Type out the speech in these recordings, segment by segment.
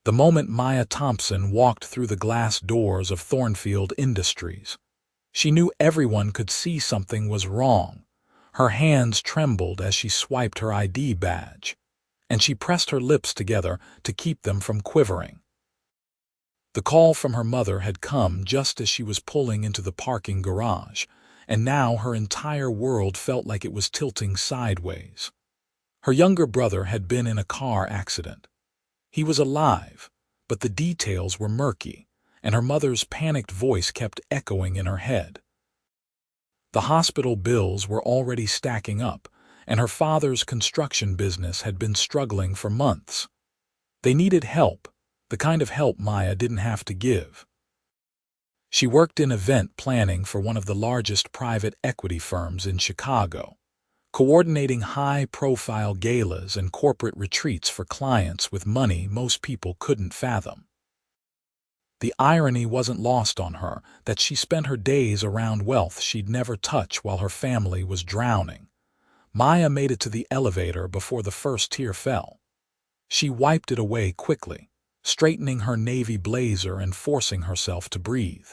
The moment Maya Thompson walked through the glass doors of Thornfield Industries, she knew everyone could see something was wrong. Her hands trembled as she swiped her ID badge, and she pressed her lips together to keep them from quivering. The call from her mother had come just as she was pulling into the parking garage, and now her entire world felt like it was tilting sideways. Her younger brother had been in a car accident. He was alive, but the details were murky, and her mother's panicked voice kept echoing in her head. The hospital bills were already stacking up, and her father's construction business had been struggling for months. They needed help, the kind of help Maya didn't have to give. She worked in event planning for one of the largest private equity firms in Chicago, coordinating high-profile galas and corporate retreats for clients with money most people couldn't fathom. The irony wasn't lost on her that she spent her days around wealth she'd never touch while her family was drowning. Maya made it to the elevator before the first tear fell. She wiped it away quickly, straightening her navy blazer and forcing herself to breathe.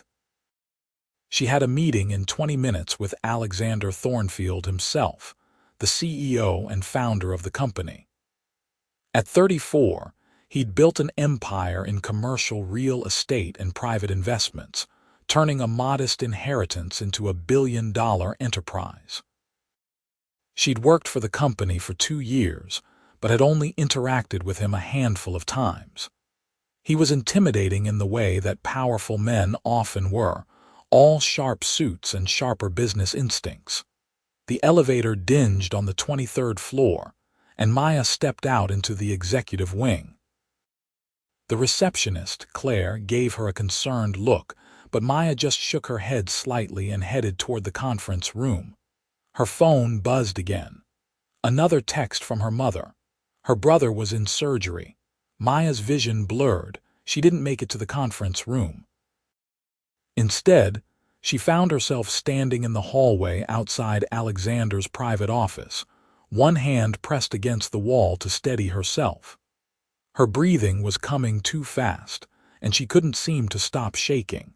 She had a meeting in 20 minutes with Alexander Thornfield himself, the CEO and founder of the company. At 34, he'd built an empire in commercial real estate and private investments, turning a modest inheritance into a billion-dollar enterprise. She'd worked for the company for 2 years, but had only interacted with him a handful of times. He was intimidating in the way that powerful men often were, all sharp suits and sharper business instincts. The elevator dinged on the 23rd floor, and Maya stepped out into the executive wing. The receptionist, Claire, gave her a concerned look, but Maya just shook her head slightly and headed toward the conference room. Her phone buzzed again. Another text from her mother. Her brother was in surgery. Maya's vision blurred. She didn't make it to the conference room. Instead, she found herself standing in the hallway outside Alexander's private office, one hand pressed against the wall to steady herself. Her breathing was coming too fast, and she couldn't seem to stop shaking.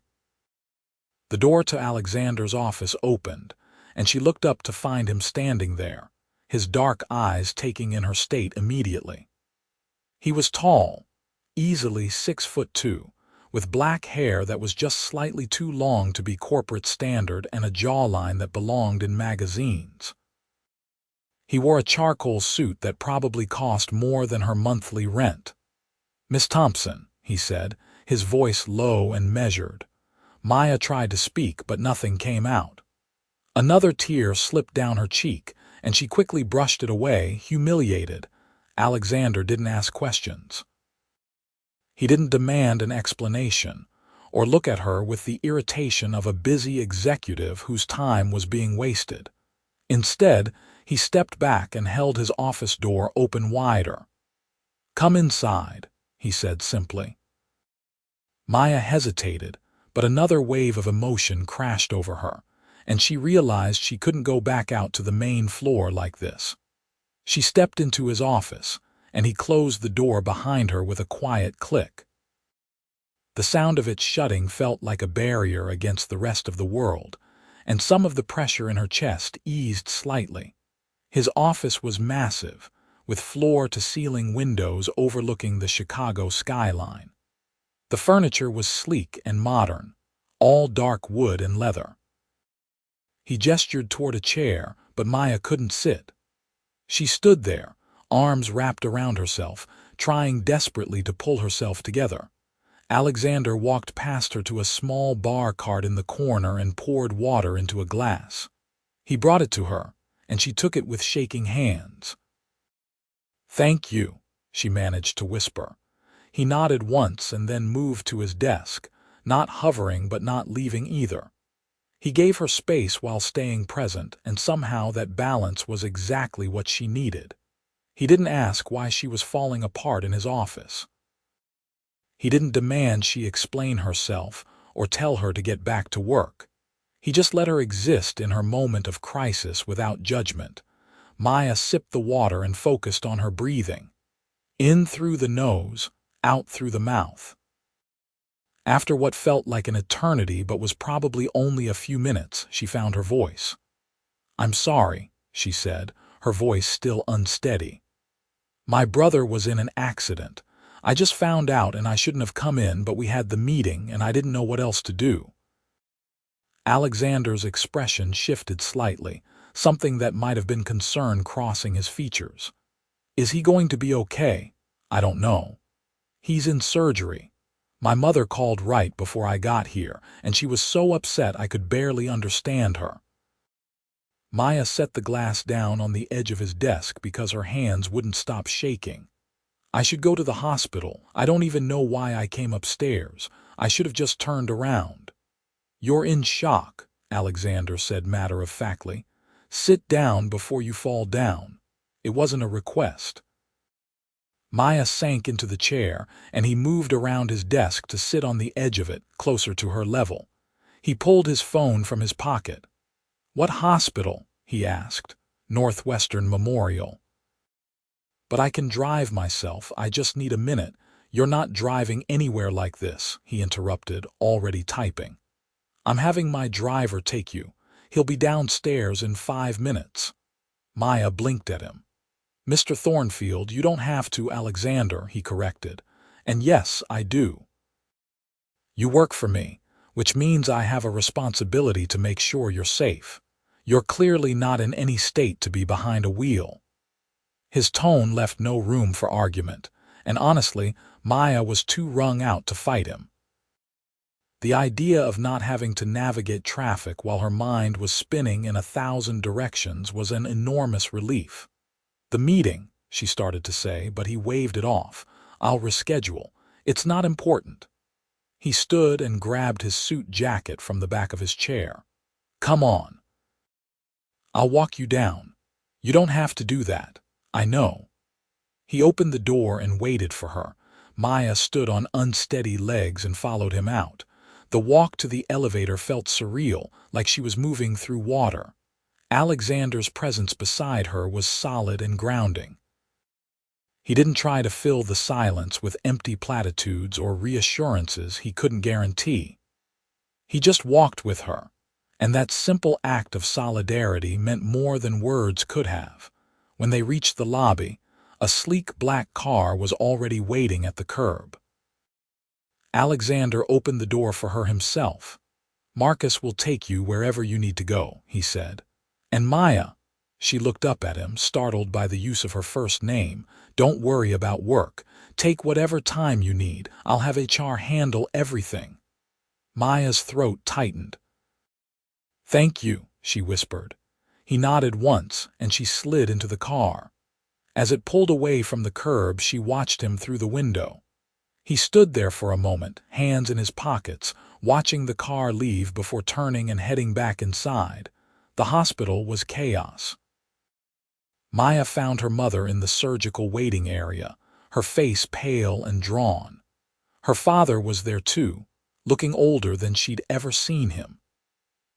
The door to Alexander's office opened, and she looked up to find him standing there, his dark eyes taking in her state immediately. He was tall, easily 6'2", with black hair that was just slightly too long to be corporate standard and a jawline that belonged in magazines. He wore a charcoal suit that probably cost more than her monthly rent. "Miss Thompson," he said, his voice low and measured. Maya tried to speak, but nothing came out. Another tear slipped down her cheek, and she quickly brushed it away, humiliated. Alexander didn't ask questions. He didn't demand an explanation, or look at her with the irritation of a busy executive whose time was being wasted. Instead, he stepped back and held his office door open wider. "Come inside," he said simply. Maya hesitated, but another wave of emotion crashed over her, and she realized she couldn't go back out to the main floor like this. She stepped into his office, and he closed the door behind her with a quiet click. The sound of it shutting felt like a barrier against the rest of the world, and some of the pressure in her chest eased slightly. His office was massive, with floor-to-ceiling windows overlooking the Chicago skyline. The furniture was sleek and modern, all dark wood and leather. He gestured toward a chair, but Maya couldn't sit. She stood there, arms wrapped around herself, trying desperately to pull herself together. Alexander walked past her to a small bar cart in the corner and poured water into a glass. He brought it to her, and she took it with shaking hands. "Thank you," she managed to whisper. He nodded once and then moved to his desk, not hovering but not leaving either. He gave her space while staying present, and somehow that balance was exactly what she needed. He didn't ask why she was falling apart in his office. He didn't demand she explain herself or tell her to get back to work. He just let her exist in her moment of crisis without judgment. Maya sipped the water and focused on her breathing. In through the nose, out through the mouth. After what felt like an eternity but was probably only a few minutes, she found her voice. "I'm sorry," she said, her voice still unsteady. "My brother was in an accident. I just found out and I shouldn't have come in, but we had the meeting and I didn't know what else to do." Alexander's expression shifted slightly, something that might have been concern crossing his features. "Is he going to be okay?" "I don't know. He's in surgery. My mother called right before I got here, and she was so upset I could barely understand her." Maya set the glass down on the edge of his desk because her hands wouldn't stop shaking. "I should go to the hospital. I don't even know why I came upstairs. I should have just turned around." "You're in shock," Alexander said matter-of-factly. "Sit down before you fall down. It wasn't a request." Maya sank into the chair, and he moved around his desk to sit on the edge of it, closer to her level. He pulled his phone from his pocket. "What hospital?" he asked. "Northwestern Memorial." "But I can drive myself. I just need a minute." "You're not driving anywhere like this," he interrupted, already typing. "I'm having my driver take you. He'll be downstairs in 5 minutes." Maya blinked at him. "Mr. Thornfield, you don't have to." "Alexander," he corrected. "And yes, I do. You work for me, which means I have a responsibility to make sure you're safe. You're clearly not in any state to be behind a wheel." His tone left no room for argument, and honestly, Maya was too wrung out to fight him. The idea of not having to navigate traffic while her mind was spinning in 1,000 directions was an enormous relief. "The meeting," she started to say, but he waved it off. "I'll reschedule. It's not important." He stood and grabbed his suit jacket from the back of his chair. "Come on. I'll walk you down." "You don't have to do that. I know." He opened the door and waited for her. Maya stood on unsteady legs and followed him out. The walk to the elevator felt surreal, like she was moving through water. Alexander's presence beside her was solid and grounding. He didn't try to fill the silence with empty platitudes or reassurances he couldn't guarantee. He just walked with her, and that simple act of solidarity meant more than words could have. When they reached the lobby, a sleek black car was already waiting at the curb. Alexander opened the door for her himself. "Marcus will take you wherever you need to go," he said. "And Maya," she looked up at him, startled by the use of her first name, "don't worry about work. Take whatever time you need. I'll have HR handle everything." Maya's throat tightened. "Thank you," she whispered. He nodded once, and she slid into the car. As it pulled away from the curb, she watched him through the window. He stood there for a moment, hands in his pockets, watching the car leave before turning and heading back inside. The hospital was chaos. Maya found her mother in the surgical waiting area, her face pale and drawn. Her father was there too, looking older than she'd ever seen him.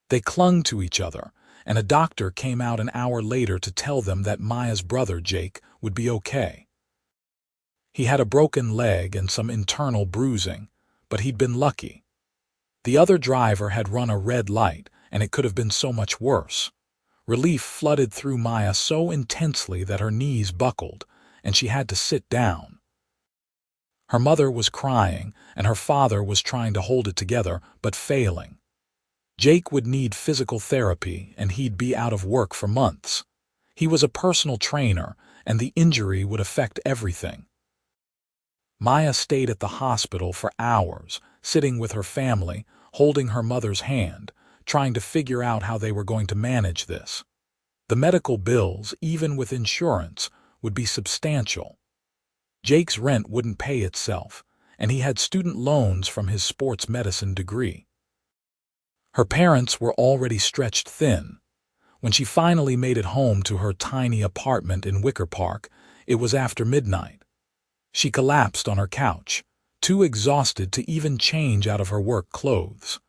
They clung to each other, and a doctor came out an hour later to tell them that Maya's brother, Jake, would be okay. He had a broken leg and some internal bruising, but he'd been lucky. The other driver had run a red light, and it could have been so much worse. Relief flooded through Maya so intensely that her knees buckled, and she had to sit down. Her mother was crying, and her father was trying to hold it together, but failing. Jake would need physical therapy, and he'd be out of work for months. He was a personal trainer, and the injury would affect everything. Maya stayed at the hospital for hours, sitting with her family, holding her mother's hand, trying to figure out how they were going to manage this. The medical bills, even with insurance, would be substantial. Jake's rent wouldn't pay itself, and he had student loans from his sports medicine degree. Her parents were already stretched thin. When she finally made it home to her tiny apartment in Wicker Park, it was after midnight. She collapsed on her couch, too exhausted to even change out of her work clothes.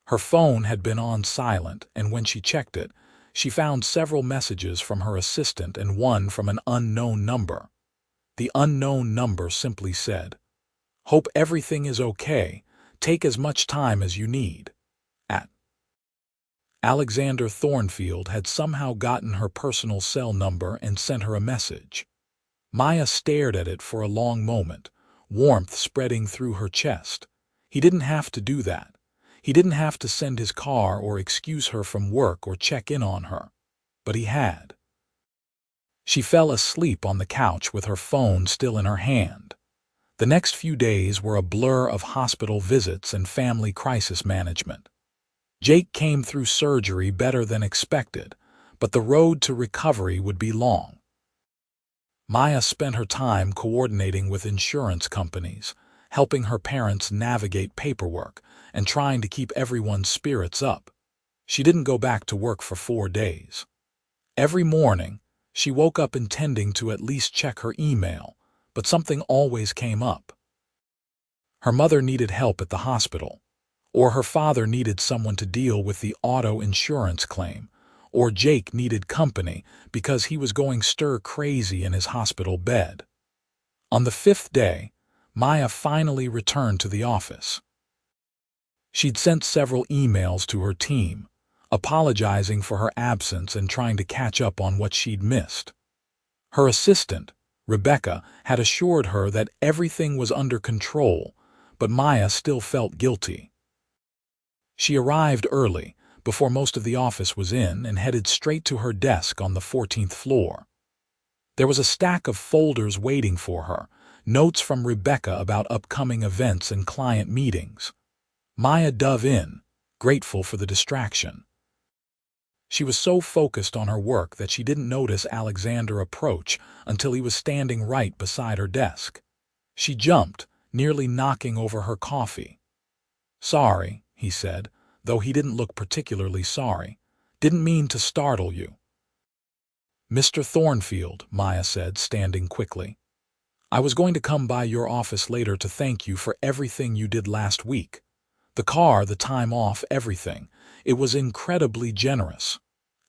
Her phone had been on silent, and when she checked it, she found several messages from her assistant and one from an unknown number. The unknown number simply said, "Hope everything is okay. Take as much time as you need." At Alexander Thornfield had somehow gotten her personal cell number and sent her a message. Maya stared at it for a long moment, warmth spreading through her chest. He didn't have to do that. He didn't have to send his car or excuse her from work or check in on her. But he had. She fell asleep on the couch with her phone still in her hand. The next few days were a blur of hospital visits and family crisis management. Jake came through surgery better than expected, but the road to recovery would be long. Maya spent her time coordinating with insurance companies, helping her parents navigate paperwork, and trying to keep everyone's spirits up. She didn't go back to work for 4 days. Every morning, she woke up intending to at least check her email, but something always came up. Her mother needed help at the hospital, or her father needed someone to deal with the auto insurance claim, or Jake needed company because he was going stir-crazy in his hospital bed. On the 5th day, Maya finally returned to the office. She'd sent several emails to her team, apologizing for her absence and trying to catch up on what she'd missed. Her assistant, Rebecca, had assured her that everything was under control, but Maya still felt guilty. She arrived early, before most of the office was in, and headed straight to her desk on the 14th floor. There was a stack of folders waiting for her, notes from Rebecca about upcoming events and client meetings. Maya dove in, grateful for the distraction. She was so focused on her work that she didn't notice Alexander approach until he was standing right beside her desk. She jumped, nearly knocking over her coffee. "Sorry," he said, though he didn't look particularly sorry. "Didn't mean to startle you." "Mr. Thornfield," Maya said, standing quickly. "I was going to come by your office later to thank you for everything you did last week. The car, the time off, everything. It was incredibly generous."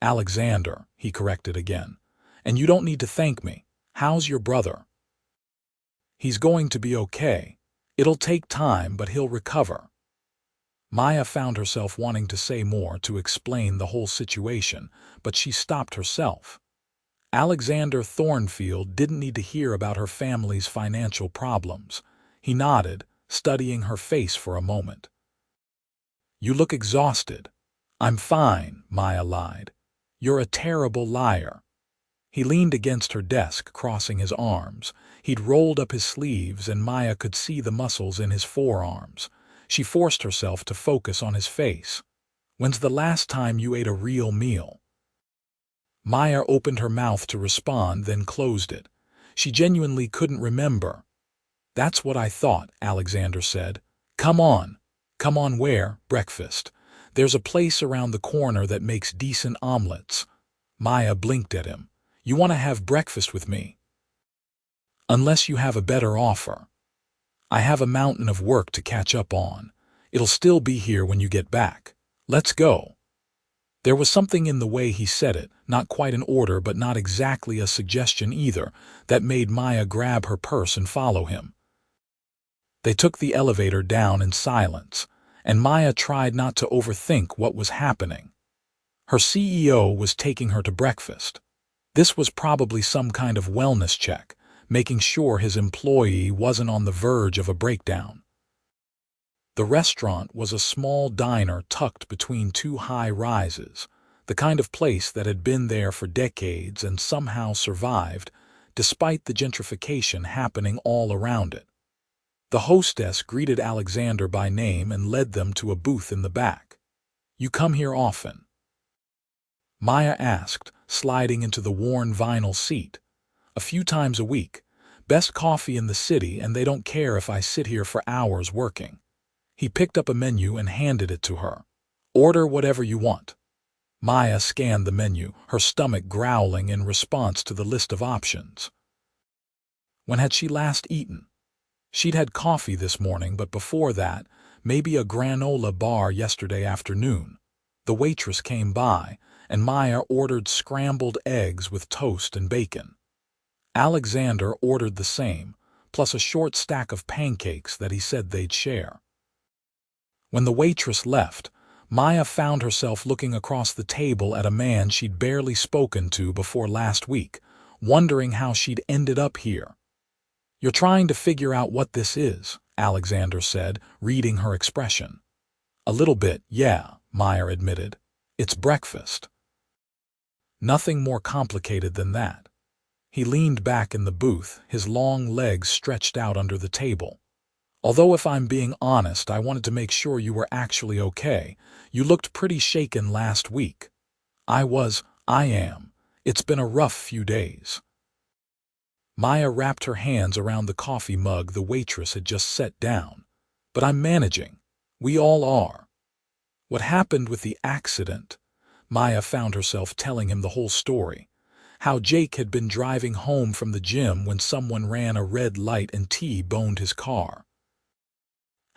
"Alexander," he corrected again. "And you don't need to thank me. How's your brother?" "He's going to be okay. It'll take time, but he'll recover." Maya found herself wanting to say more to explain the whole situation, but she stopped herself. Alexander Thornfield didn't need to hear about her family's financial problems. He nodded, studying her face for a moment. "You look exhausted." "I'm fine," Maya lied. "You're a terrible liar." He leaned against her desk, crossing his arms. He'd rolled up his sleeves, and Maya could see the muscles in his forearms. She forced herself to focus on his face. "When's the last time you ate a real meal?" Maya opened her mouth to respond, then closed it. She genuinely couldn't remember. "That's what I thought," Alexander said. "Come on." "Come on where?" "Breakfast. There's a place around the corner that makes decent omelets." Maya blinked at him. "You want to have breakfast with me?" "Unless you have a better offer." "I have a mountain of work to catch up on. It'll still be here when you get back. Let's go." There was something in the way he said it, not quite an order but not exactly a suggestion either, that made Maya grab her purse and follow him. They took the elevator down in silence, and Maya tried not to overthink what was happening. Her CEO was taking her to breakfast. This was probably some kind of wellness check, making sure his employee wasn't on the verge of a breakdown. The restaurant was a small diner tucked between 2 high rises, the kind of place that had been there for decades and somehow survived, despite the gentrification happening all around it. The hostess greeted Alexander by name and led them to a booth in the back. "You come here often?" Maya asked, sliding into the worn vinyl seat. "A few times a week. Best coffee in the city, and they don't care if I sit here for hours working." He picked up a menu and handed it to her. "Order whatever you want." Maya scanned the menu, her stomach growling in response to the list of options. When had she last eaten? She'd had coffee this morning, but before that, maybe a granola bar yesterday afternoon. The waitress came by, and Maya ordered scrambled eggs with toast and bacon. Alexander ordered the same, plus a short stack of pancakes that he said they'd share. When the waitress left, Maya found herself looking across the table at a man she'd barely spoken to before last week, wondering how she'd ended up here. "You're trying to figure out what this is," Alexander said, reading her expression. "A little bit, yeah," Maya admitted. "It's breakfast." Nothing more complicated than that. He leaned back in the booth, his long legs stretched out under the table. "Although if I'm being honest, I wanted to make sure you were actually okay. You looked pretty shaken last week." I am. It's been a rough few days." Maya wrapped her hands around the coffee mug the waitress had just set down. "But I'm managing. We all are." "What happened with the accident?" Maya found herself telling him the whole story. How Jake had been driving home from the gym when someone ran a red light and T-boned his car.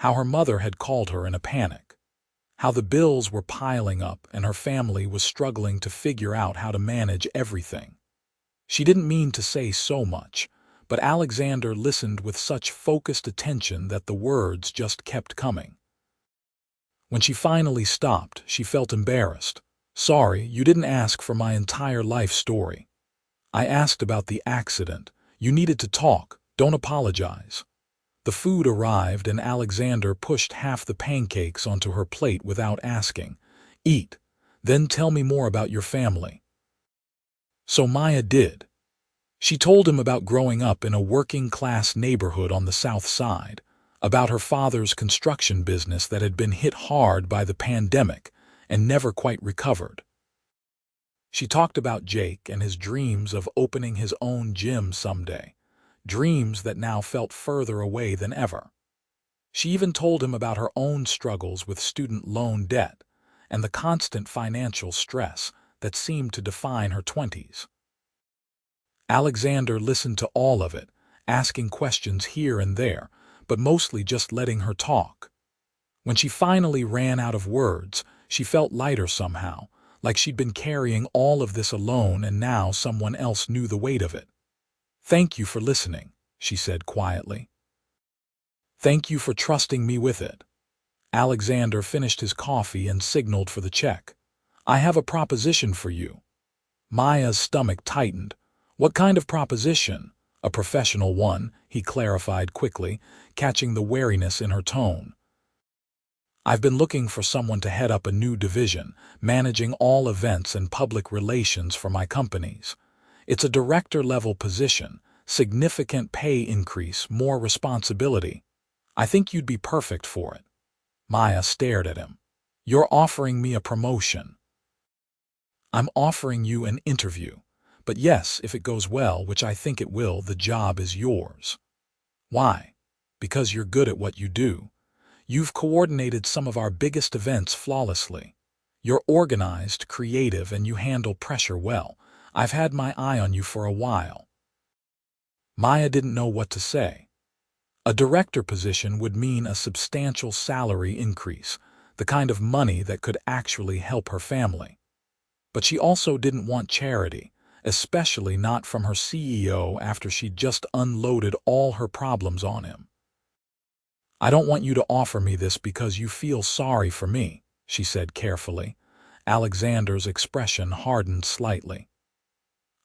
How her mother had called her in a panic. How the bills were piling up and her family was struggling to figure out how to manage everything. She didn't mean to say so much, but Alexander listened with such focused attention that the words just kept coming. When she finally stopped, she felt embarrassed. "Sorry, you didn't ask for my entire life story. I asked about the accident. You needed to talk. Don't apologize." The food arrived and Alexander pushed half the pancakes onto her plate without asking. "Eat. Then tell me more about your family." So Maya did. She told him about growing up in a working-class neighborhood on the South Side, about her father's construction business that had been hit hard by the pandemic and never quite recovered. She talked about Jake and his dreams of opening his own gym someday, dreams that now felt further away than ever. She even told him about her own struggles with student loan debt and the constant financial stress that seemed to define her 20s. Alexander listened to all of it, asking questions here and there, but mostly just letting her talk. When she finally ran out of words, she felt lighter somehow, like she'd been carrying all of this alone and now someone else knew the weight of it. "Thank you for listening," she said quietly. "Thank you for trusting me with it." Alexander finished his coffee and signaled for the check. "I have a proposition for you." Maya's stomach tightened. "What kind of proposition?" "A professional one," he clarified quickly, catching the wariness in her tone. "I've been looking for someone to head up a new division, managing all events and public relations for my companies. It's a director-level position, significant pay increase, more responsibility. I think you'd be perfect for it." Maya stared at him. "You're offering me a promotion." "I'm offering you an interview. But yes, if it goes well, which I think it will, the job is yours." "Why?" "Because you're good at what you do. You've coordinated some of our biggest events flawlessly. You're organized, creative, and you handle pressure well. I've had my eye on you for a while." Maya didn't know what to say. A director position would mean a substantial salary increase, the kind of money that could actually help her family. But she also didn't want charity, especially not from her CEO after she'd just unloaded all her problems on him. "I don't want you to offer me this because you feel sorry for me," she said carefully. Alexander's expression hardened slightly.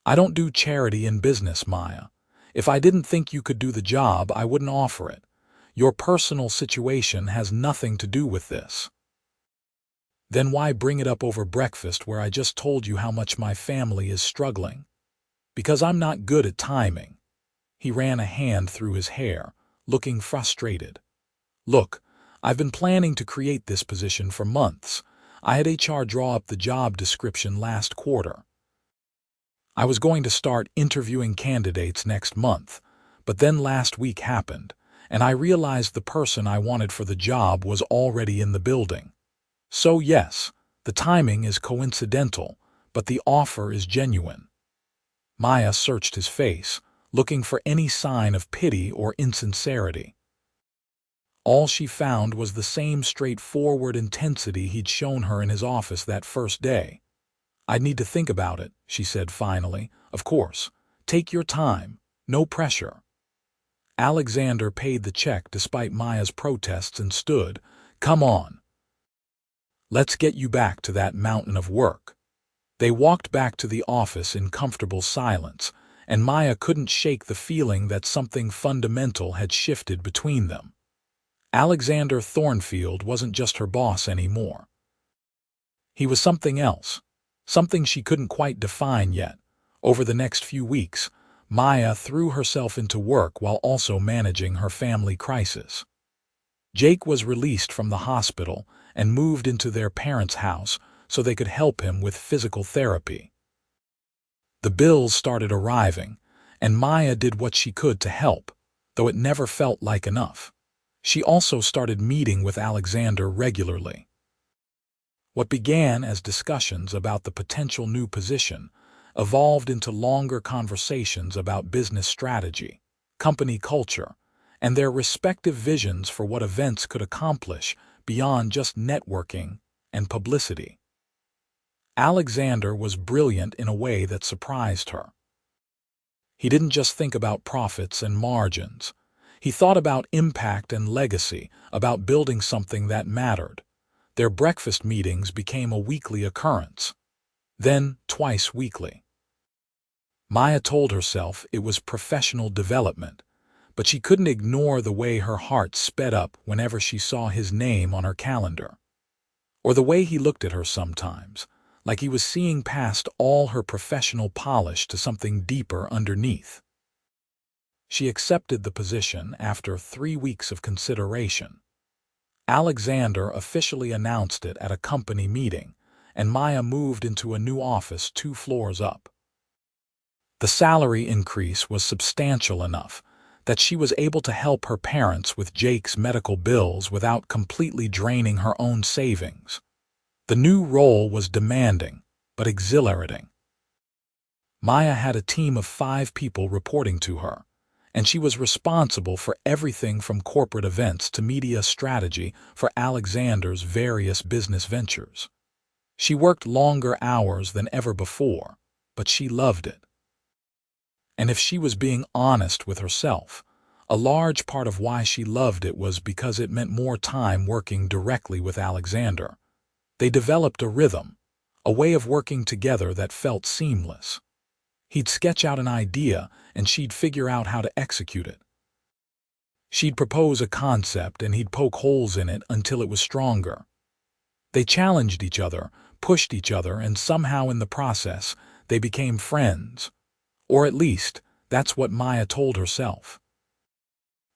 "I don't do charity in business, Maya. If I didn't think you could do the job, I wouldn't offer it. Your personal situation has nothing to do with this." "Then why bring it up over breakfast where I just told you how much my family is struggling?" "Because I'm not good at timing." He ran a hand through his hair, looking frustrated. "Look, I've been planning to create this position for months. I had HR draw up the job description last quarter. I was going to start interviewing candidates next month, but then last week happened, and I realized the person I wanted for the job was already in the building. So yes, the timing is coincidental, but the offer is genuine." Maya searched his face, looking for any sign of pity or insincerity. All she found was the same straightforward intensity he'd shown her in his office that first day. "I'd need to think about it," she said finally. "Of course. Take your time. No pressure. Alexander paid the check despite Maya's protests and stood, "Come on. Let's get you back to that mountain of work." They walked back to the office in comfortable silence, and Maya couldn't shake the feeling that something fundamental had shifted between them. Alexander Thornfield wasn't just her boss anymore. He was something else, something she couldn't quite define yet. Over the next few weeks, Maya threw herself into work while also managing her family crisis. Jake was released from the hospital and moved into their parents' house so they could help him with physical therapy. The bills started arriving, and Maya did what she could to help, though it never felt like enough. She also started meeting with Alexander regularly. What began as discussions about the potential new position evolved into longer conversations about business strategy, company culture, and their respective visions for what events could accomplish beyond just networking and publicity. Alexander was brilliant in a way that surprised her. He didn't just think about profits and margins. He thought about impact and legacy, about building something that mattered. Their breakfast meetings became a weekly occurrence, then twice weekly. Maya told herself it was professional development, but she couldn't ignore the way her heart sped up whenever she saw his name on her calendar. Or the way he looked at her sometimes, like he was seeing past all her professional polish to something deeper underneath. She accepted the position after 3 weeks of consideration. Alexander officially announced it at a company meeting, and Maya moved into a new office 2 floors up. The salary increase was substantial enough that she was able to help her parents with Jake's medical bills without completely draining her own savings. The new role was demanding, but exhilarating. Maya had a team of 5 people reporting to her, and she was responsible for everything from corporate events to media strategy for Alexander's various business ventures. She worked longer hours than ever before, but she loved it. And if she was being honest with herself, a large part of why she loved it was because it meant more time working directly with Alexander. They developed a rhythm, a way of working together that felt seamless. He'd sketch out an idea, and she'd figure out how to execute it. She'd propose a concept, and he'd poke holes in it until it was stronger. They challenged each other, pushed each other, and somehow in the process, they became friends. Or at least, that's what Maya told herself.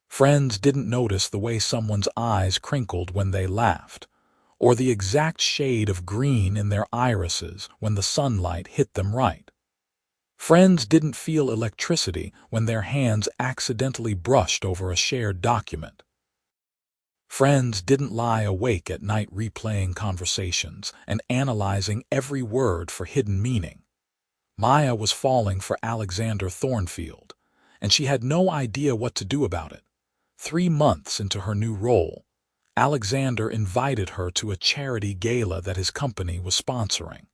Friends didn't notice the way someone's eyes crinkled when they laughed, or the exact shade of green in their irises when the sunlight hit them right. Friends didn't feel electricity when their hands accidentally brushed over a shared document. Friends didn't lie awake at night replaying conversations and analyzing every word for hidden meaning. Maya was falling for Alexander Thornfield, and she had no idea what to do about it. 3 months into her new role, Alexander invited her to a charity gala that his company was sponsoring.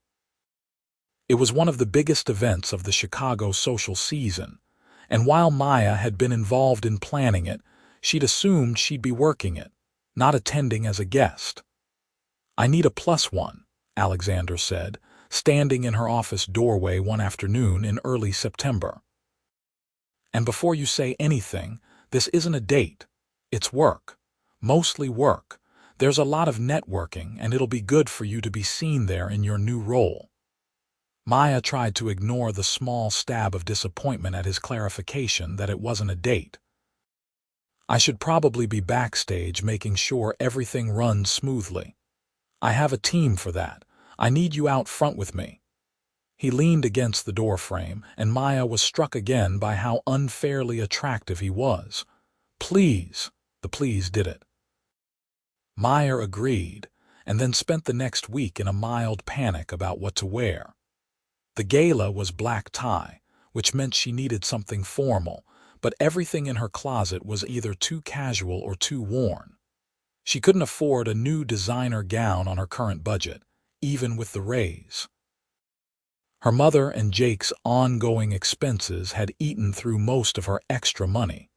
It was one of the biggest events of the Chicago social season, and while Maya had been involved in planning it, she'd assumed she'd be working it, not attending as a guest. "I need a +1," Alexander said, standing in her office doorway one afternoon in early September. "And before you say anything, this isn't a date. It's work. Mostly work. There's a lot of networking, and it'll be good for you to be seen there in your new role." Maya tried to ignore the small stab of disappointment at his clarification that it wasn't a date. "I should probably be backstage making sure everything runs smoothly. I have a team for that. I need you out front with me." He leaned against the doorframe, and Maya was struck again by how unfairly attractive he was. "Please." The please did it. Maya agreed, and then spent the next week in a mild panic about what to wear. The gala was black tie, which meant she needed something formal, but everything in her closet was either too casual or too worn. She couldn't afford a new designer gown on her current budget, even with the raise. Her mother and Jake's ongoing expenses had eaten through most of her extra money.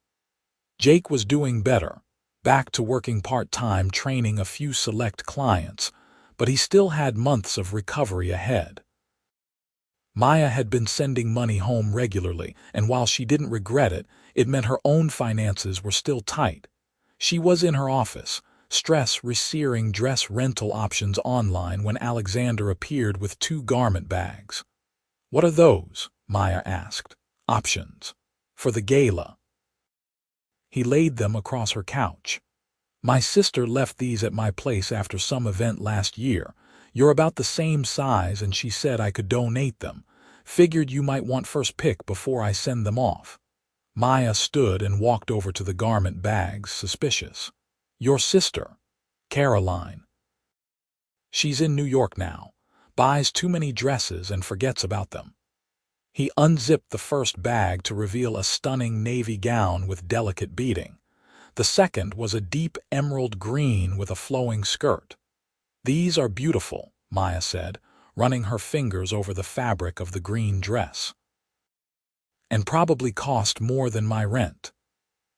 Jake was doing better, back to working part-time training a few select clients, but he still had months of recovery ahead. Maya had been sending money home regularly, and while she didn't regret it, it meant her own finances were still tight. She was in her office, researching dress rental options online when Alexander appeared with 2 garment bags. "What are those?" Maya asked. "Options. For the gala." He laid them across her couch. "My sister left these at my place after some event last year. You're about the same size and she said I could donate them. Figured you might want first pick before I send them off." Maya stood and walked over to the garment bags, suspicious. "Your sister, Caroline. She's in New York now. Buys too many dresses and forgets about them." He unzipped the first bag to reveal a stunning navy gown with delicate beading. The second was a deep emerald green with a flowing skirt. "These are beautiful," Maya said, running her fingers over the fabric of the green dress. "And probably cost more than my rent.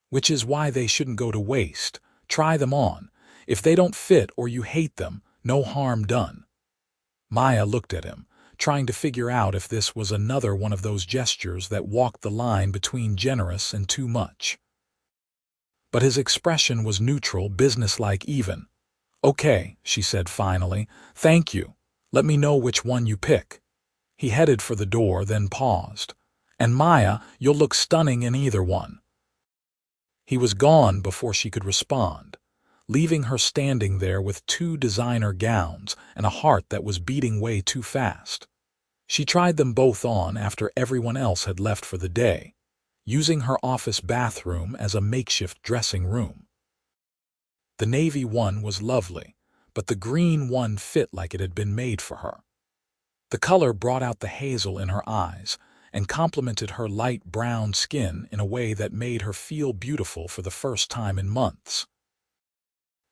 Which is why they shouldn't go to waste. Try them on. If they don't fit or you hate them, no harm done." Maya looked at him, trying to figure out if this was another one of those gestures that walked the line between generous and too much. But his expression was neutral, businesslike even. "Okay," she said finally. "Thank you. Let me know which one you pick." He headed for the door, then paused. "And Maya, you'll look stunning in either one." He was gone before she could respond, leaving her standing there with 2 designer gowns and a heart that was beating way too fast. She tried them both on after everyone else had left for the day, using her office bathroom as a makeshift dressing room. The navy one was lovely, but the green one fit like it had been made for her. The color brought out the hazel in her eyes and complemented her light brown skin in a way that made her feel beautiful for the first time in months.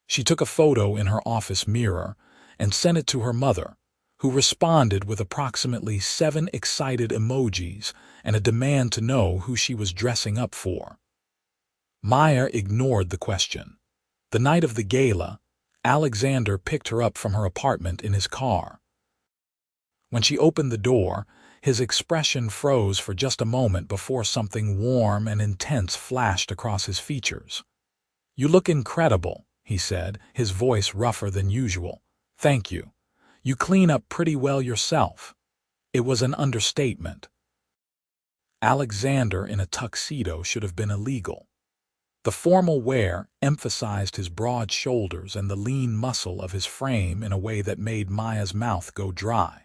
She took a photo in her office mirror and sent it to her mother, who responded with approximately 7 excited emojis and a demand to know who she was dressing up for. Maya ignored the question. The night of the gala, Alexander picked her up from her apartment in his car. When she opened the door, his expression froze for just a moment before something warm and intense flashed across his features. "You look incredible," he said, his voice rougher than usual. "Thank you. You clean up pretty well yourself." It was an understatement. Alexander in a tuxedo should have been illegal. The formal wear emphasized his broad shoulders and the lean muscle of his frame in a way that made Maya's mouth go dry.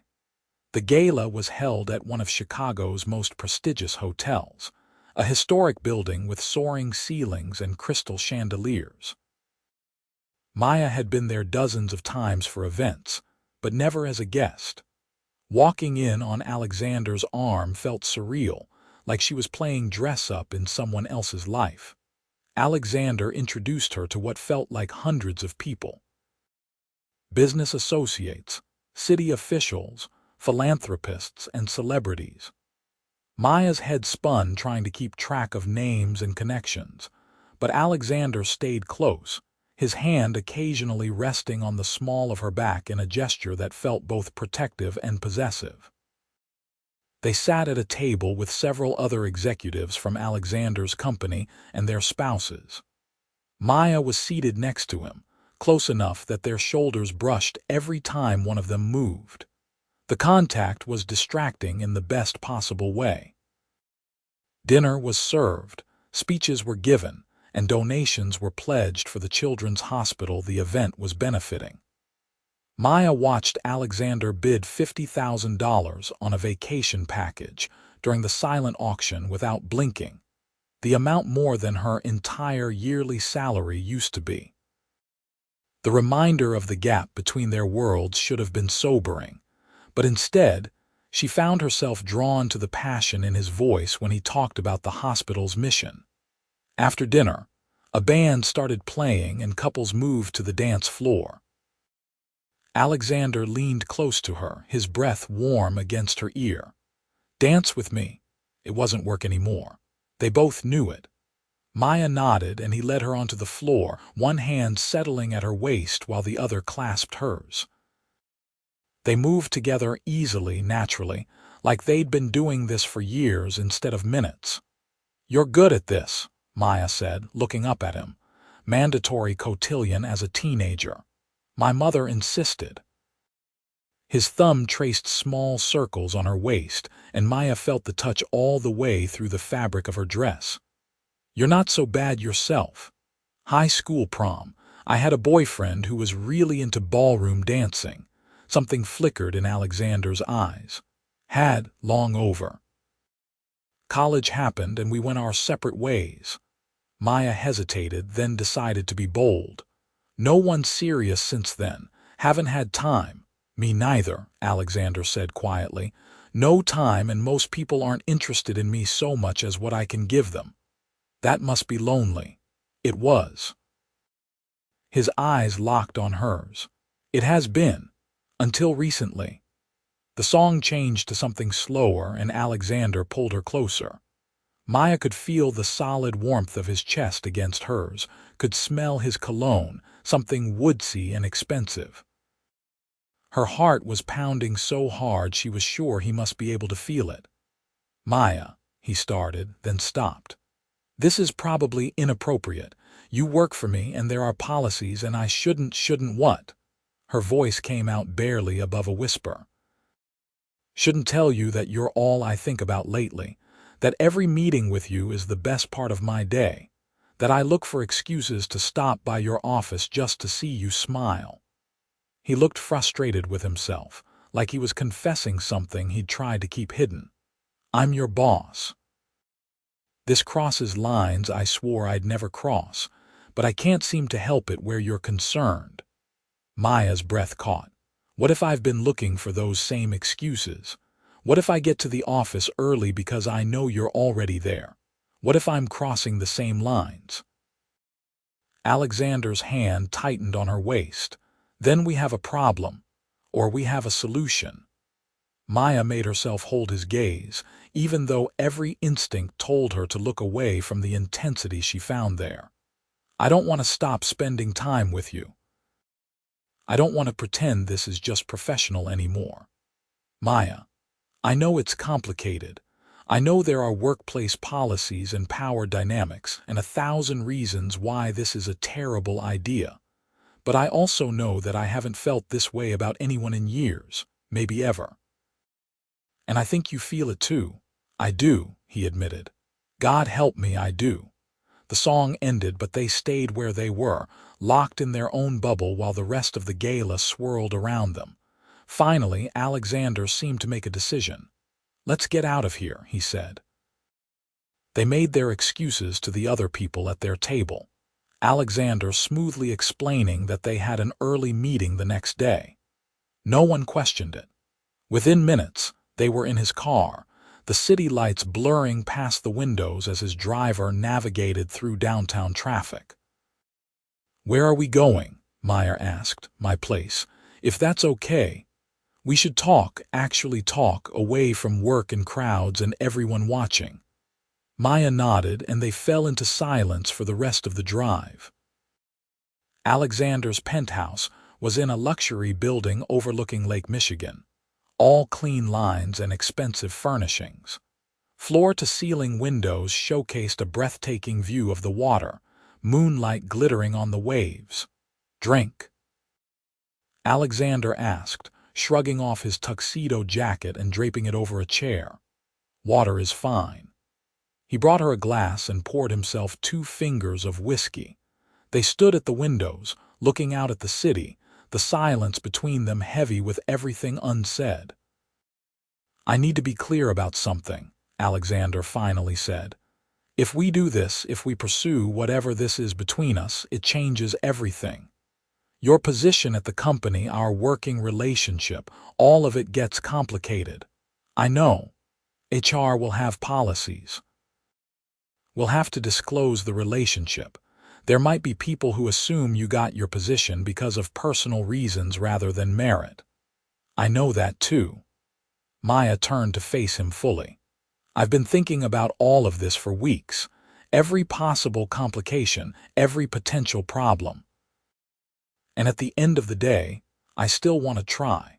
The gala was held at one of Chicago's most prestigious hotels, a historic building with soaring ceilings and crystal chandeliers. Maya had been there dozens of times for events, but never as a guest. Walking in on Alexander's arm felt surreal, like she was playing dress-up in someone else's life. Alexander introduced her to what felt like hundreds of people. Business associates, city officials, philanthropists, and celebrities. Maya's head spun trying to keep track of names and connections, but Alexander stayed close, his hand occasionally resting on the small of her back in a gesture that felt both protective and possessive. They sat at a table with several other executives from Alexander's company and their spouses. Maya was seated next to him, close enough that their shoulders brushed every time one of them moved. The contact was distracting in the best possible way. Dinner was served, speeches were given, and donations were pledged for the children's hospital the event was benefiting. Maya watched Alexander bid $50,000 on a vacation package during the silent auction without blinking, the amount more than her entire yearly salary used to be. The reminder of the gap between their worlds should have been sobering, but instead, she found herself drawn to the passion in his voice when he talked about the hospital's mission. After dinner, a band started playing and couples moved to the dance floor. Alexander leaned close to her, his breath warm against her ear. "Dance with me." It wasn't work anymore. They both knew it. Maya nodded, and he led her onto the floor, one hand settling at her waist while the other clasped hers. They moved together easily, naturally, like they'd been doing this for years instead of minutes. "You're good at this," Maya said, looking up at him. "Mandatory cotillion as a teenager. My mother insisted." His thumb traced small circles on her waist, and Maya felt the touch all the way through the fabric of her dress. "You're not so bad yourself. High school prom, I had a boyfriend who was really into ballroom dancing." Something flickered in Alexander's eyes. "Had, long over. College happened and we went our separate ways." Maya hesitated, then decided to be bold. "No one serious since then. Haven't had time." "Me neither," Alexander said quietly. "No time, and most people aren't interested in me so much as what I can give them." "That must be lonely." It was. His eyes locked on hers. "It has been. Until recently." The song changed to something slower, and Alexander pulled her closer. Maya could feel the solid warmth of his chest against hers, could smell his cologne, something woodsy and expensive. Her heart was pounding so hard she was sure he must be able to feel it. "Maya," he started, then stopped. "This is probably inappropriate. You work for me and there are policies, and I shouldn't what?" Her voice came out barely above a whisper. "Shouldn't tell you that you're all I think about lately, that every meeting with you is the best part of my day, that I look for excuses to stop by your office just to see you smile." He looked frustrated with himself, like he was confessing something he'd tried to keep hidden. "I'm your boss. This crosses lines I swore I'd never cross, but I can't seem to help it where you're concerned." Maya's breath caught. "What if I've been looking for those same excuses? What if I get to the office early because I know you're already there? What if I'm crossing the same lines?" Alexander's hand tightened on her waist. "Then we have a problem. Or we have a solution." Maya made herself hold his gaze, even though every instinct told her to look away from the intensity she found there. "I don't want to stop spending time with you. I don't want to pretend this is just professional anymore. Maya, I know it's complicated. I know there are workplace policies and power dynamics and 1,000 reasons why this is a terrible idea. But I also know that I haven't felt this way about anyone in years, maybe ever. And I think you feel it too." "I do," he admitted. "God help me, I do." The song ended, but they stayed where they were, locked in their own bubble while the rest of the gala swirled around them. Finally, Alexander seemed to make a decision. "Let's get out of here," he said. They made their excuses to the other people at their table, Alexander smoothly explaining that they had an early meeting the next day. No one questioned it. Within minutes, they were in his car, the city lights blurring past the windows as his driver navigated through downtown traffic. "Where are we going?" Meyer asked. "My place. If that's okay. We should talk, actually talk, away from work and crowds and everyone watching." Maya nodded, and they fell into silence for the rest of the drive. Alexander's penthouse was in a luxury building overlooking Lake Michigan, all clean lines and expensive furnishings. Floor-to-ceiling windows showcased a breathtaking view of the water, moonlight glittering on the waves. "Drink?" Alexander asked, shrugging off his tuxedo jacket and draping it over a chair. "Water is fine." He brought her a glass and poured himself 2 fingers of whiskey. They stood at the windows, looking out at the city, the silence between them heavy with everything unsaid. "I need to be clear about something," Alexander finally said. "If we do this, if we pursue whatever this is between us, it changes everything. Your position at the company, our working relationship, all of it gets complicated. I know. HR will have policies. We'll have to disclose the relationship. There might be people who assume you got your position because of personal reasons rather than merit. I know that too. Maya turned to face him fully. I've been thinking about all of this for weeks. Every possible complication, every potential problem. And at the end of the day, I still want to try.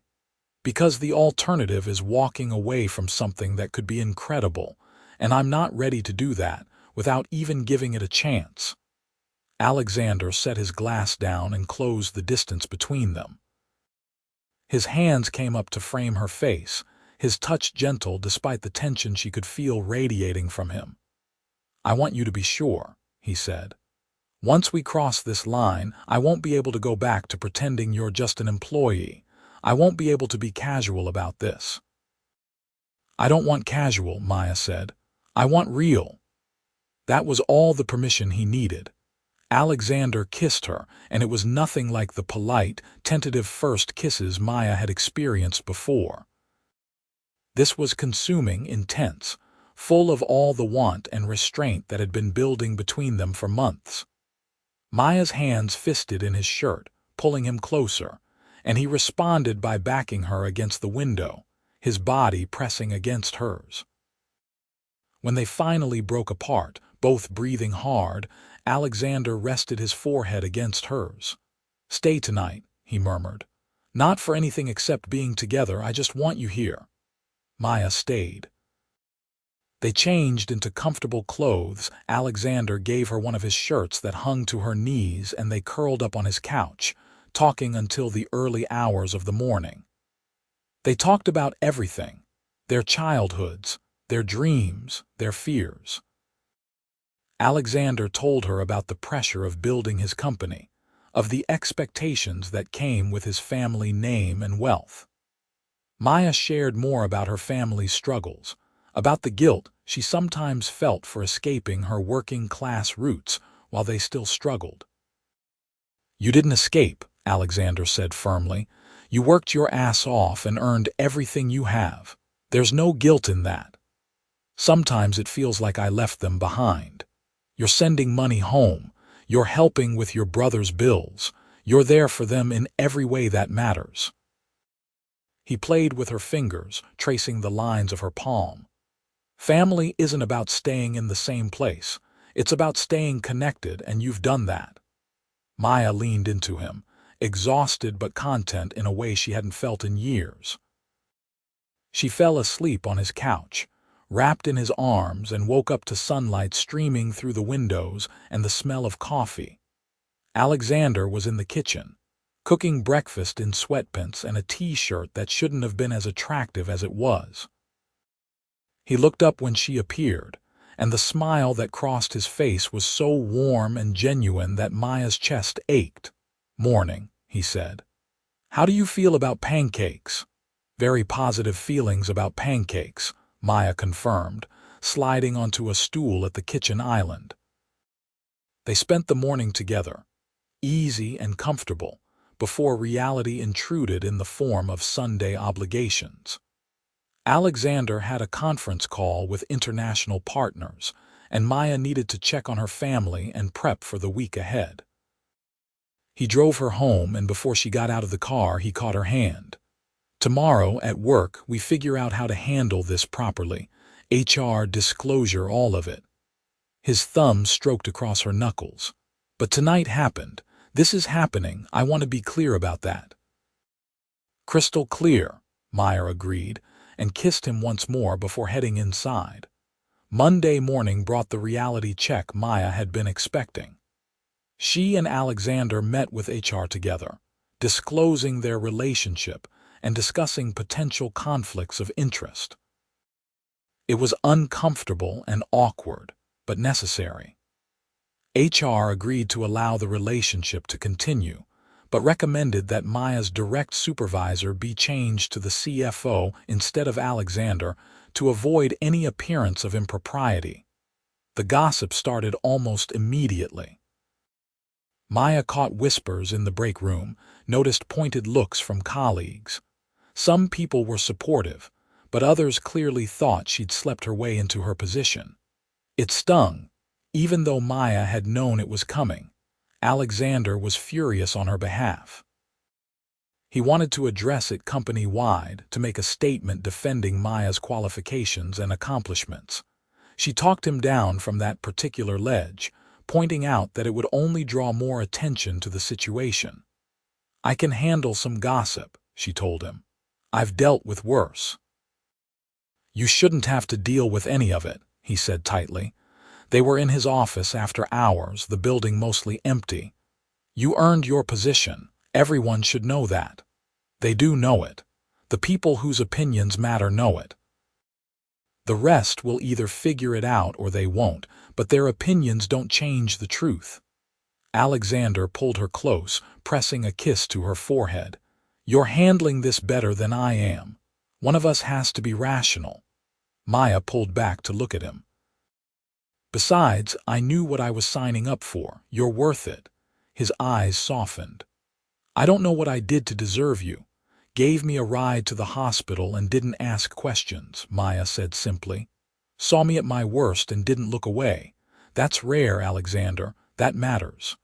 Because the alternative is walking away from something that could be incredible, and I'm not ready to do that without even giving it a chance. Alexander set his glass down and closed the distance between them. His hands came up to frame her face, his touch gentle despite the tension she could feel radiating from him. I want you to be sure, he said. Once we cross this line, I won't be able to go back to pretending you're just an employee. I won't be able to be casual about this. I don't want casual, Maya said. I want real. That was all the permission he needed. Alexander kissed her, and it was nothing like the polite, tentative first kisses Maya had experienced before. This was consuming, intense, full of all the want and restraint that had been building between them for months. Maya's hands fisted in his shirt, pulling him closer, and he responded by backing her against the window, his body pressing against hers. When they finally broke apart, both breathing hard, Alexander rested his forehead against hers. "Stay tonight," he murmured. "Not for anything except being together, I just want you here." Maya stayed. They changed into comfortable clothes. Alexander gave her one of his shirts that hung to her knees, and they curled up on his couch, talking until the early hours of the morning. They talked about everything, their childhoods, their dreams, their fears. Alexander told her about the pressure of building his company, of the expectations that came with his family name and wealth. Maya shared more about her family's struggles, about the guilt she sometimes felt for escaping her working-class roots while they still struggled. "You didn't escape," Alexander said firmly. "You worked your ass off and earned everything you have. There's no guilt in that. Sometimes it feels like I left them behind. You're sending money home. You're helping with your brother's bills. You're there for them in every way that matters." He played with her fingers, tracing the lines of her palm. "Family isn't about staying in the same place. It's about staying connected, and you've done that." Maya leaned into him, exhausted but content in a way she hadn't felt in years. She fell asleep on his couch, wrapped in his arms, and woke up to sunlight streaming through the windows and the smell of coffee. Alexander was in the kitchen, cooking breakfast in sweatpants and a t-shirt that shouldn't have been as attractive as it was. He looked up when she appeared, and the smile that crossed his face was so warm and genuine that Maya's chest ached. "Morning," he said. "How do you feel about pancakes?" "Very positive feelings about pancakes," Maya confirmed, sliding onto a stool at the kitchen island. They spent the morning together, easy and comfortable, before reality intruded in the form of Sunday obligations. Alexander had a conference call with international partners, and Maya needed to check on her family and prep for the week ahead. He drove her home, and before she got out of the car, he caught her hand. "Tomorrow, at work, we figure out how to handle this properly. HR, disclosure, all of it." His thumb stroked across her knuckles. "But tonight happened. This is happening. I want to be clear about that." "Crystal clear," Maya agreed, and kissed him once more before heading inside. Monday morning brought the reality check Maya had been expecting. She and Alexander met with HR together, disclosing their relationship and discussing potential conflicts of interest. It was uncomfortable and awkward, but necessary. HR agreed to allow the relationship to continue, but recommended that Maya's direct supervisor be changed to the CFO instead of Alexander to avoid any appearance of impropriety. The gossip started almost immediately. Maya caught whispers in the break room, noticed pointed looks from colleagues. Some people were supportive, but others clearly thought she'd slept her way into her position. It stung, even though Maya had known it was coming. Alexander was furious on her behalf. He wanted to address it company-wide to make a statement defending Maya's qualifications and accomplishments. She talked him down from that particular ledge, pointing out that it would only draw more attention to the situation. "I can handle some gossip," she told him. "I've dealt with worse." "You shouldn't have to deal with any of it," he said tightly. They were in his office after hours, the building mostly empty. "You earned your position. Everyone should know that. They do know it. The people whose opinions matter know it. The rest will either figure it out or they won't, but their opinions don't change the truth." Alexander pulled her close, pressing a kiss to her forehead. "You're handling this better than I am. One of us has to be rational." Maya pulled back to look at him. "Besides, I knew what I was signing up for. You're worth it." His eyes softened. "I don't know what I did to deserve you. Gave me a ride to the hospital and didn't ask questions," Maya said simply. "Saw me at my worst and didn't look away. That's rare, Alexander. That matters."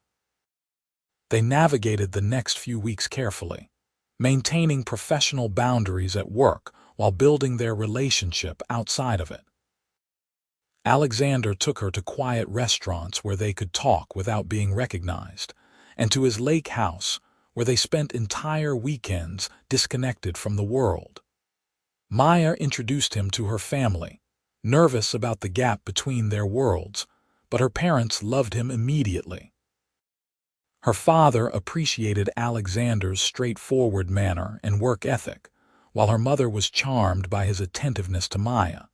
They navigated the next few weeks carefully, maintaining professional boundaries at work while building their relationship outside of it. Alexander took her to quiet restaurants where they could talk without being recognized, and to his lake house, where they spent entire weekends disconnected from the world. Maya introduced him to her family, nervous about the gap between their worlds, but her parents loved him immediately. Her father appreciated Alexander's straightforward manner and work ethic, while her mother was charmed by his attentiveness to Maya.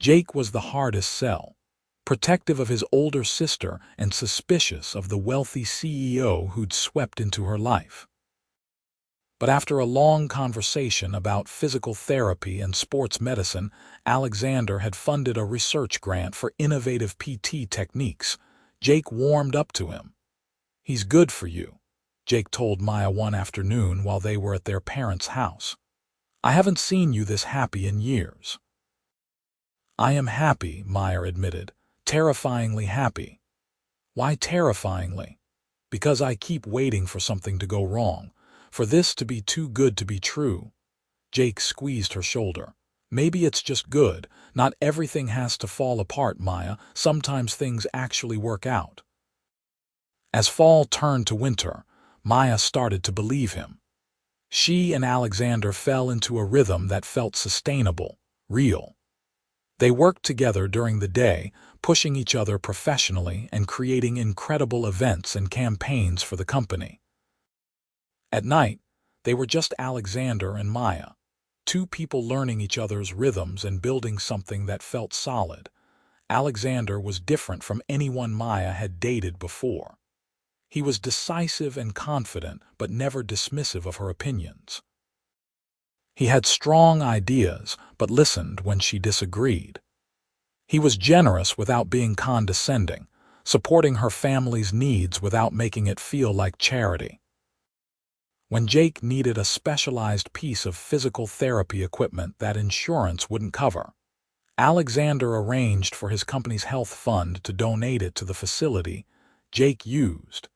Jake was the hardest sell, protective of his older sister and suspicious of the wealthy CEO who'd swept into her life. But after a long conversation about physical therapy and sports medicine, Alexander had funded a research grant for innovative PT techniques. Jake warmed up to him. "He's good for you," Jake told Maya one afternoon while they were at their parents' house. "I haven't seen you this happy in years." "I am happy," Maya admitted. "Terrifyingly happy." "Why terrifyingly?" "Because I keep waiting for something to go wrong, for this to be too good to be true." Jake squeezed her shoulder. "Maybe it's just good. Not everything has to fall apart, Maya. Sometimes things actually work out." As fall turned to winter, Maya started to believe him. She and Alexander fell into a rhythm that felt sustainable, real. They worked together during the day, pushing each other professionally and creating incredible events and campaigns for the company. At night, they were just Alexander and Maya, two people learning each other's rhythms and building something that felt solid. Alexander was different from anyone Maya had dated before. He was decisive and confident, but never dismissive of her opinions. He had strong ideas, but listened when she disagreed. He was generous without being condescending, supporting her family's needs without making it feel like charity. When Jake needed a specialized piece of physical therapy equipment that insurance wouldn't cover, Alexander arranged for his company's health fund to donate it to the facility Jake used,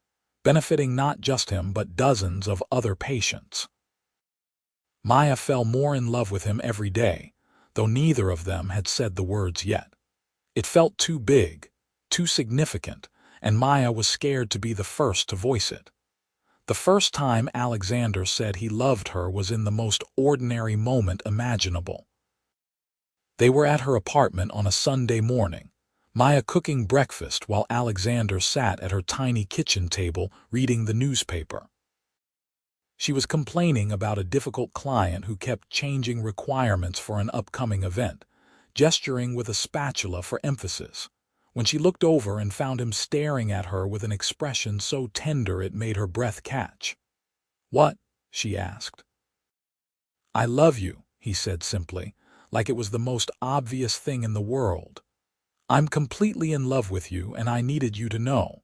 benefiting not just him but dozens of other patients. Maya fell more in love with him every day, though neither of them had said the words yet. It felt too big, too significant, and Maya was scared to be the first to voice it. The first time Alexander said he loved her was in the most ordinary moment imaginable. They were at her apartment on a Sunday morning, Maya cooking breakfast while Alexander sat at her tiny kitchen table reading the newspaper. She was complaining about a difficult client who kept changing requirements for an upcoming event, gesturing with a spatula for emphasis, when she looked over and found him staring at her with an expression so tender it made her breath catch. "What?" she asked. "I love you," he said simply, like it was the most obvious thing in the world. "I'm completely in love with you, and I needed you to know."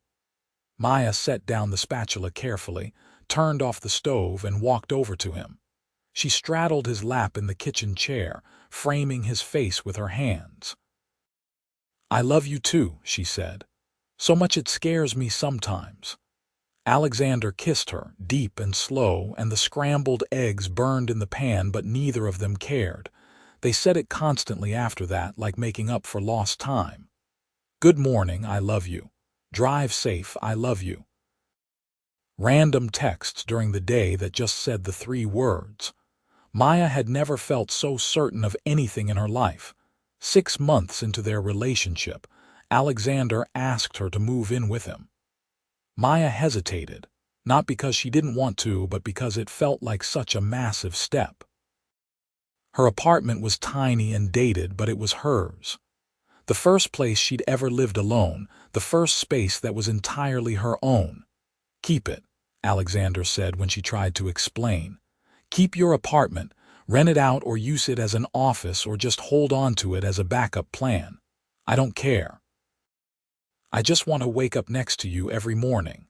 Maya set down the spatula carefully, turned off the stove, and walked over to him. She straddled his lap in the kitchen chair, framing his face with her hands. "I love you too," she said. "So much it scares me sometimes." Alexander kissed her, deep and slow, and the scrambled eggs burned in the pan, but neither of them cared. They said it constantly after that, like making up for lost time. Good morning, I love you. Drive safe, I love you. Random texts during the day that just said the three words. Maya had never felt so certain of anything in her life. 6 months into their relationship, Alexander asked her to move in with him. Maya hesitated, not because she didn't want to, but because it felt like such a massive step. Her apartment was tiny and dated, but it was hers. The first place she'd ever lived alone, the first space that was entirely her own. Keep it, Alexander said when she tried to explain. Keep your apartment, rent it out or use it as an office or just hold on to it as a backup plan. I don't care. I just want to wake up next to you every morning.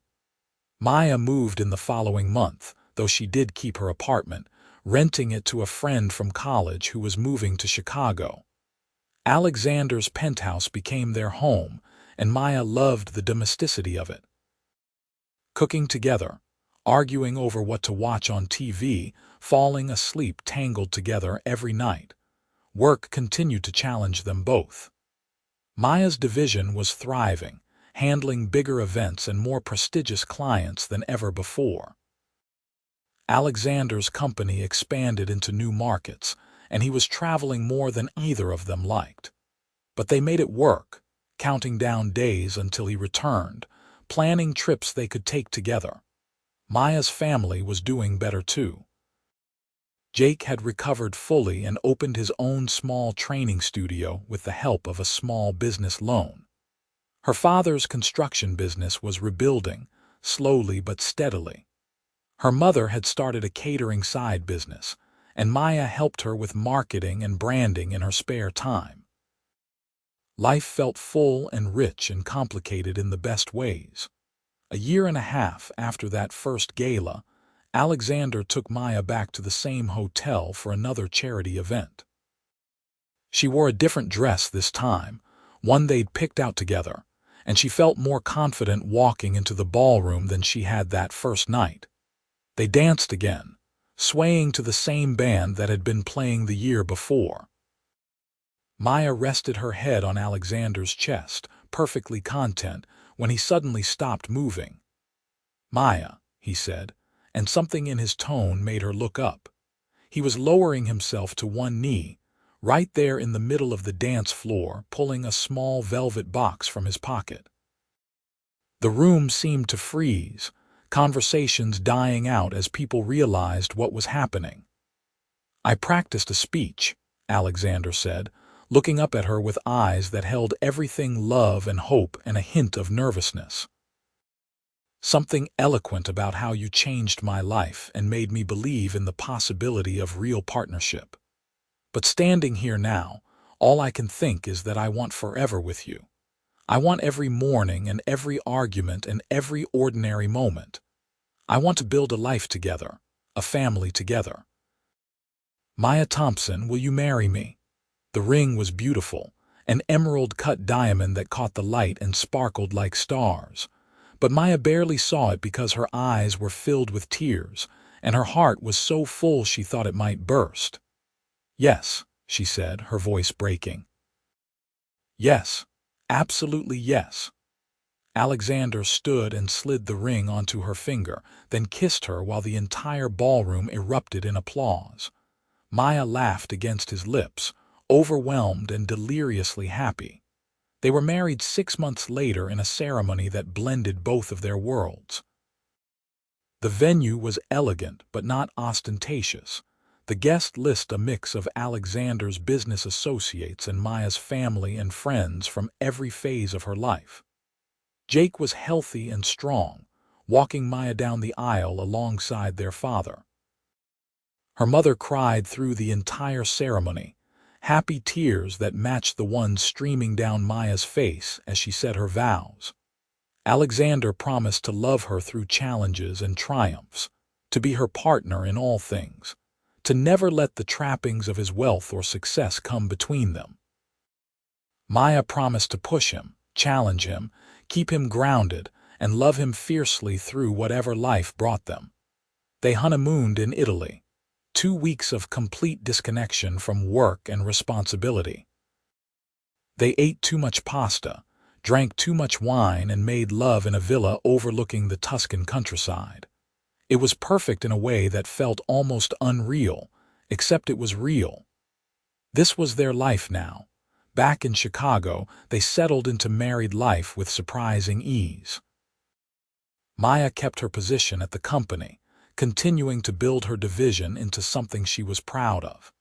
Maya moved in the following month, though she did keep her apartment, renting it to a friend from college who was moving to Chicago. Alexander's penthouse became their home, and Maya loved the domesticity of it. Cooking together, arguing over what to watch on TV, falling asleep tangled together every night. Work continued to challenge them both. Maya's division was thriving, handling bigger events and more prestigious clients than ever before. Alexander's company expanded into new markets, and he was traveling more than either of them liked. But they made it work, counting down days until he returned, planning trips they could take together. Maya's family was doing better too. Jake had recovered fully and opened his own small training studio with the help of a small business loan. Her father's construction business was rebuilding, slowly but steadily. Her mother had started a catering side business, and Maya helped her with marketing and branding in her spare time. Life felt full and rich and complicated in the best ways. A year and a half after that first gala, Alexander took Maya back to the same hotel for another charity event. She wore a different dress this time, one they'd picked out together, and she felt more confident walking into the ballroom than she had that first night. They danced again, swaying to the same band that had been playing the year before. Maya rested her head on Alexander's chest, perfectly content, when he suddenly stopped moving. "Maya," he said, and something in his tone made her look up. He was lowering himself to one knee, right there in the middle of the dance floor, pulling a small velvet box from his pocket. The room seemed to freeze, conversations dying out as people realized what was happening. "I practiced a speech," Alexander said, looking up at her with eyes that held everything love and hope and a hint of nervousness. "Something eloquent about how you changed my life and made me believe in the possibility of real partnership. But standing here now, all I can think is that I want forever with you. I want every morning and every argument and every ordinary moment. I want to build a life together, a family together. Maya Thompson, will you marry me?" The ring was beautiful, an emerald-cut diamond that caught the light and sparkled like stars. But Maya barely saw it because her eyes were filled with tears, and her heart was so full she thought it might burst. "Yes," she said, her voice breaking. "Yes, absolutely yes." Alexander stood and slid the ring onto her finger, then kissed her while the entire ballroom erupted in applause. Maya laughed against his lips, overwhelmed and deliriously happy. They were married 6 months later in a ceremony that blended both of their worlds. The venue was elegant but not ostentatious. The guest list a mix of Alexander's business associates and Maya's family and friends from every phase of her life. Jake was healthy and strong, walking Maya down the aisle alongside their father. Her mother cried through the entire ceremony, happy tears that matched the ones streaming down Maya's face as she said her vows. Alexander promised to love her through challenges and triumphs, to be her partner in all things, to never let the trappings of his wealth or success come between them. Maya promised to push him, challenge him, keep him grounded, and love him fiercely through whatever life brought them. They honeymooned in Italy. 2 weeks of complete disconnection from work and responsibility. They ate too much pasta, drank too much wine, and made love in a villa overlooking the Tuscan countryside. It was perfect in a way that felt almost unreal, except it was real. This was their life now. Back in Chicago, they settled into married life with surprising ease. Maya kept her position at the company, continuing to build her division into something she was proud of.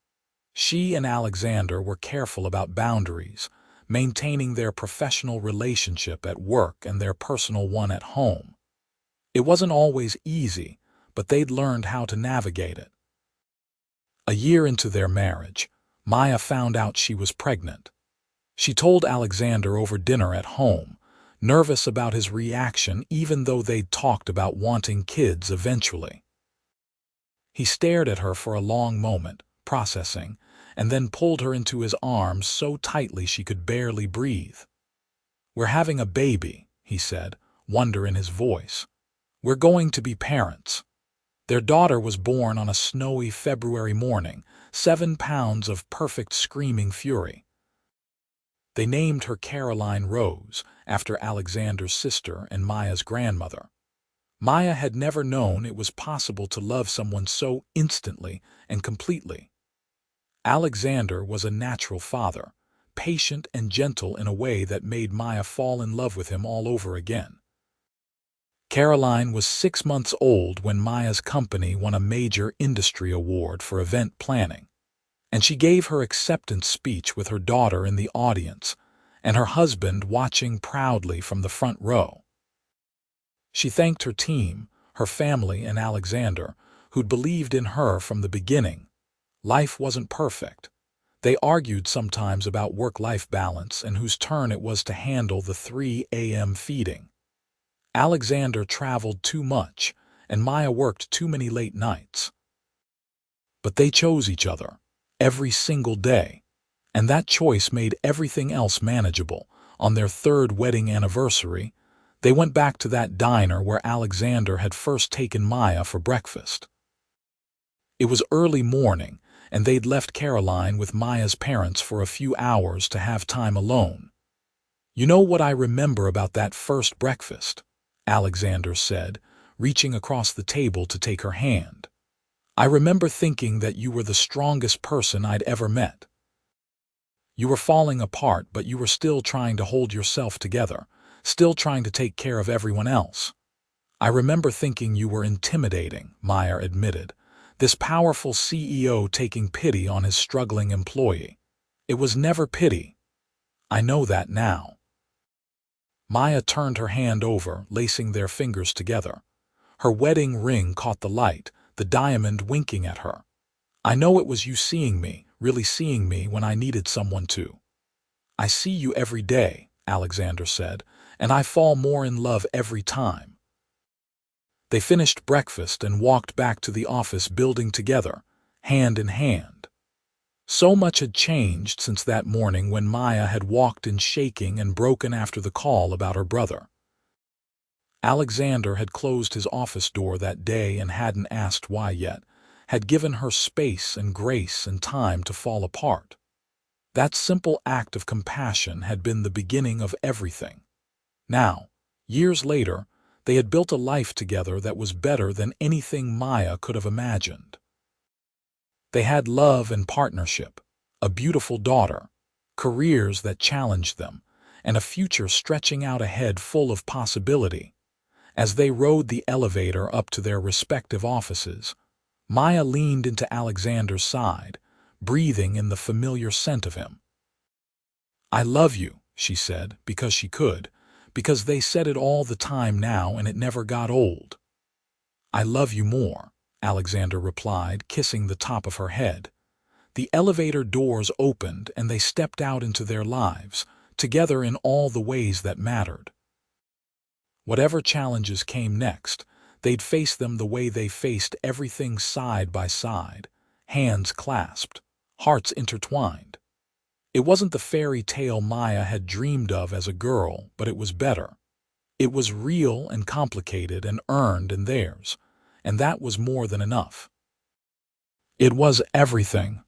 She and Alexander were careful about boundaries, maintaining their professional relationship at work and their personal one at home. It wasn't always easy, but they'd learned how to navigate it. A year into their marriage, Maya found out she was pregnant. She told Alexander over dinner at home, nervous about his reaction even though they'd talked about wanting kids eventually. He stared at her for a long moment, processing, and then pulled her into his arms so tightly she could barely breathe. "We're having a baby," he said, wonder in his voice. "We're going to be parents." Their daughter was born on a snowy February morning, 7 pounds of perfect screaming fury. They named her Caroline Rose, after Alexander's sister and Maya's grandmother. Maya had never known it was possible to love someone so instantly and completely. Alexander was a natural father, patient and gentle in a way that made Maya fall in love with him all over again. Caroline was 6 months old when Maya's company won a major industry award for event planning, and she gave her acceptance speech with her daughter in the audience and her husband watching proudly from the front row. She thanked her team, her family, and Alexander, who'd believed in her from the beginning. Life wasn't perfect. They argued sometimes about work-life balance and whose turn it was to handle the 3 a.m. feeding. Alexander traveled too much, and Maya worked too many late nights. But they chose each other, every single day, and that choice made everything else manageable. On their 3rd wedding anniversary, they went back to that diner where Alexander had first taken Maya for breakfast. It was early morning, and they'd left Caroline with Maya's parents for a few hours to have time alone. "You know what I remember about that first breakfast?" Alexander said, reaching across the table to take her hand. "I remember thinking that you were the strongest person I'd ever met. You were falling apart, but you were still trying to hold yourself together, still trying to take care of everyone else. I remember thinking you were intimidating," Maya admitted, "this powerful CEO taking pity on his struggling employee. It was never pity. I know that now." Maya turned her hand over, lacing their fingers together. Her wedding ring caught the light, the diamond winking at her. "I know it was you seeing me, really seeing me when I needed someone to." "I see you every day," Alexander said, "and I fall more in love every time." They finished breakfast and walked back to the office building together, hand in hand. So much had changed since that morning when Maya had walked in shaking and broken after the call about her brother. Alexander had closed his office door that day and hadn't asked why yet, had given her space and grace and time to fall apart. That simple act of compassion had been the beginning of everything. Now, years later, they had built a life together that was better than anything Maya could have imagined. They had love and partnership, a beautiful daughter, careers that challenged them, and a future stretching out ahead full of possibility. As they rode the elevator up to their respective offices, Maya leaned into Alexander's side, breathing in the familiar scent of him. "I love you," she said, because she could, because they said it all the time now and it never got old. "I love you more," Alexander replied, kissing the top of her head. The elevator doors opened and they stepped out into their lives, together in all the ways that mattered. Whatever challenges came next, they'd face them the way they faced everything, side by side, hands clasped, hearts intertwined. It wasn't the fairy tale Maya had dreamed of as a girl, but it was better. It was real and complicated and earned in theirs, and that was more than enough. It was everything.